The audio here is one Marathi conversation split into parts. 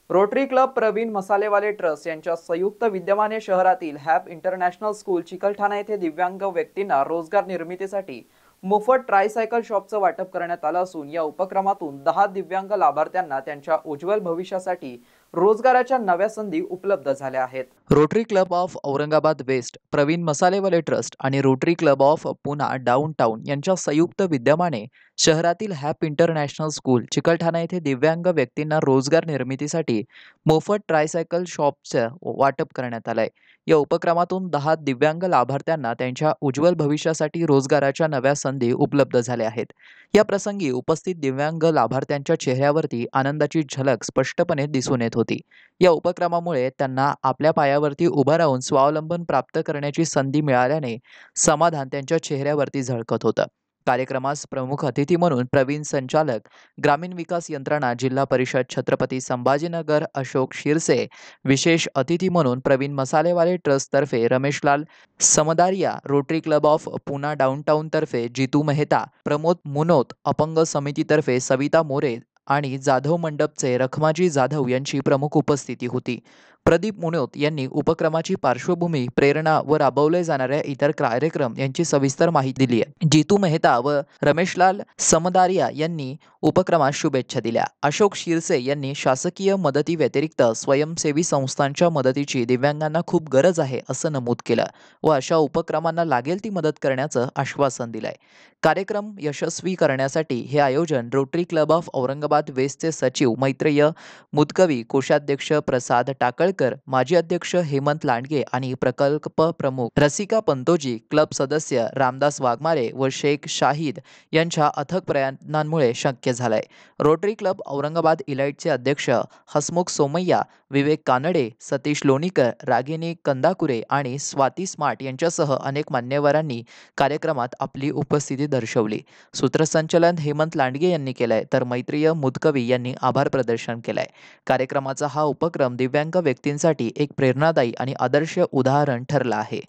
Rotary club Pravin Masalewale trust यांच्या संयुक्त विद्यमाने शहरातील हॅप इंटरनॅशनल स्कूल चिकलठाणा येथे दिव्यांग व्यक्तींना रोजगार निर्मितीसाठी मोफत ट्रायसायकल शॉपचं वाटप करण्यात आलं असून या उपक्रमातून 10 दिव्यांग लाभार्थ्यांना त्यांच्या उज्ज्वल भविष्यासाठी रोजगाराच्या नव्या संधी उपलब्ध झाल्या आहेत। Rotary club of Aurangabad west, Praveen Masalewale trust आणि rotary club of Poona downtown यांच्या संयुक्त विद्यमाने शहरातील हॅप इंटरनॅशनल स्कूल चिकलठाणा येथे दिव्यांग व्यक्तींना रोजगार निर्मितीसाठी मोफत ट्रायसायकल शॉपचं वाटप करण्यात आलंय। या उपक्रमातून 10 दिव्यांग लाभार्थ्यांना त्यांच्या उज्ज्वल भविष्यासाठी रोजगाराच्या नव्या संधी उपलब्ध झाल्या आहेत। या प्रसंगी उपस्थित दिव्यांग लाभार्थ्यांच्या चेहऱ्यावरती आनंदाची झलक स्पष्टपणे दिसून येत होती। या उपक्रमामुळे त्यांना आपल्या पायावरती उभं राहून स्वावलंबन प्राप्त करण्याची संधी मिळाल्याने समाधान त्यांच्या चेहऱ्यावरती झळकत होतं। कार्यक्रमास प्रमुख अतिथी म्हणून प्रवीण संचालक ग्रामीण विकास यंत्रणा जिल्हा परिषद छत्रपती संभाजीनगर अशोक शिरसे, विशेष अतिथी म्हणून प्रवीण मसालेवाले ट्रस्ट तर्फे Rameshlal Samdariya, rotary club of Poona downtown तर्फे जितू मेहता, प्रमोद मुनोत, अपंग समितीतर्फे सविता मोरे आणि जाधव मंडपचे रखमाजी जाधव यांची प्रमुख उपस्थिती होती। प्रदीप मुनोत यांनी उपक्रमाची पार्श्वभूमी, प्रेरणा व राबवले जाणाऱ्या इतर कार्यक्रम यांची सविस्तर माहिती दिली आहे। जितू मेहता व रमेशलाल समदारिया यांनी उपक्रमास शुभेच्छा दिल्या। अशोक शिरसे यांनी शासकीय मदती व्यतिरिक्त स्वयंसेवी संस्थांच्या मदतीची दिव्यांगांना खूप गरज आहे असं नमूद केलं व अशा उपक्रमांना लागेल ती मदत करण्याचं आश्वासन दिलंय। कार्यक्रम यशस्वी करण्यासाठी हे आयोजन रोटरी क्लब ऑफ औरंगाबाद वेस्टचे सचिव मैत्रेय मुदगवी, कोषाध्यक्ष प्रसाद टाकळकर, माजी अध्यक्ष हेमंत लांडगे आणि प्रकल्प प्रमुख रसिका पंतोजी, क्लब सदस्य रामदास वाघमारे व शेख शाहिद यांच्या अथक प्रयत्नांमुळे शक्य झालंय। रोटरी क्लब औरंगाबाद इलाइटचे अध्यक्ष हसमुख सोमय्या, विवेक कानडे, सतीश लोणीकर, रागिनी कंदाकुरे आणि स्वाती स्मार्ट यांच्यासह अनेक मान्यवरांनी कार्यक्रमात आपली उपस्थिती दर्शवली। सूत्रसंचालन हेमंत लांडगे यांनी केलंय तर मैत्रेय मुदगवी यांनी आभार प्रदर्शन केलंय। कार्यक्रमाचा हा उपक्रम दिव्यांग व्यक्तींसाठी एक प्रेरणादायी आणि आदर्श उदाहरण ठरला आहे।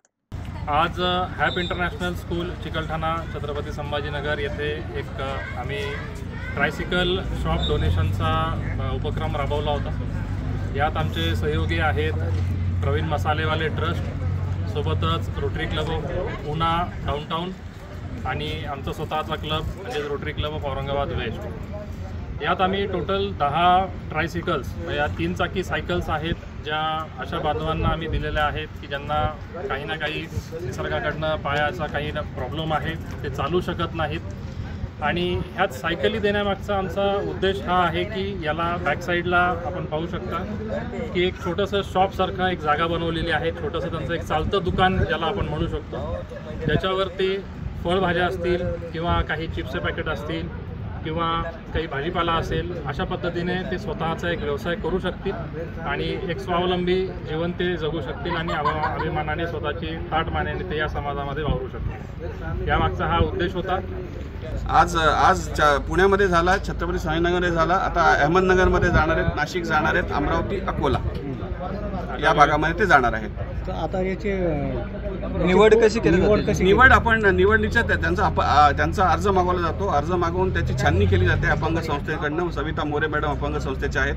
आज हॅप इंटरनॅशनल स्कूल चिकलठाणा छत्रपती संभाजीनगर येथे एक आम्ही ट्रायसिकल शॉप डोनेशनचा उपक्रम राबवला होता। यात आमचे सहयोगी आहेत प्रवीण मसालेवाले ट्रस्ट, सोबतच rotary club of Poona downtown आणि आमचा स्वतःचा क्लब म्हणजे rotary club of Aurangabad west. यात आम्ही टोटल 10 ट्रायसिकल्स या 3 चाकी सायकल्स आहेत ज्या अशा बांधवांना आम्ही दिलेल्या आहेत की ज्यांना काही ना काही निसर्गाकडनं पायाचा काही प्रॉब्लेम आहे, ते चालू शकत नाहीत। आणि ह्याच सायकली देण्यामागचा आमचा उद्देश हा आहे की याला बॅक साईडला आपण पाहू शकता की एक छोटंसं शॉपसारखं एक जागा बनवलेली आहे। छोटंसं त्यांचं एक चालतं दुकान ज्याला आपण म्हणू शकतो, ज्याच्यावरती फळभाज्या असतील किंवा काही चिप्सचे पॅकेट असतील किंवा काही भाजीपाला असेल, अशा पद्धतीने ते स्वतःचा एक व्यवसाय करू शकतील आणि एक स्वावलंबी जीवन ते जगू शकतील आणि अभिमानाने स्वतःची ताटमानेने ते या समाजामध्ये वावरू शकतील। यामागचा हा उद्देश होता। आज पुण्यामध्ये झाला, छत्रपती संभाजीनगरमध्ये झाला, आता अहमदनगरमध्ये जाणार आहेत, नाशिक जाणार आहेत, अमरावती, अकोला या भागामध्ये ते जाणार आहेत। तर आता याची निवड कशी केली जाते? निवड आपण निवडणीच्या त्यांचा अर्ज मागवला जातो। अर्ज मागवून त्याची छाननी केली जाते अपंग संस्थेकडनं। सविता मोरे मॅडम अपंग संस्थेचे आहेत,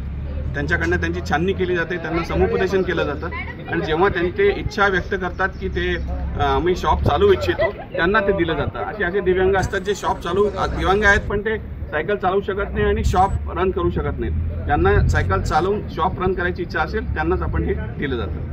त्यांच्याकडनं त्यांची छाननी केली जाते, त्यांना समुपदेशन केलं जातं आणि जेव्हा ते इच्छा व्यक्त करतात की ते आम्ही शॉप चालू इच्छितो, त्यांना ते दिलं जातं। असे दिव्यांग असतात जे शॉप चालू दिव्यांग आहेत पण ते सायकल चालवू शकत नाही आणि शॉप रन करू शकत नाहीत। त्यांना सायकल चालवून शॉप रन करायची इच्छा असेल त्यांनाच आपण हे दिलं जातं।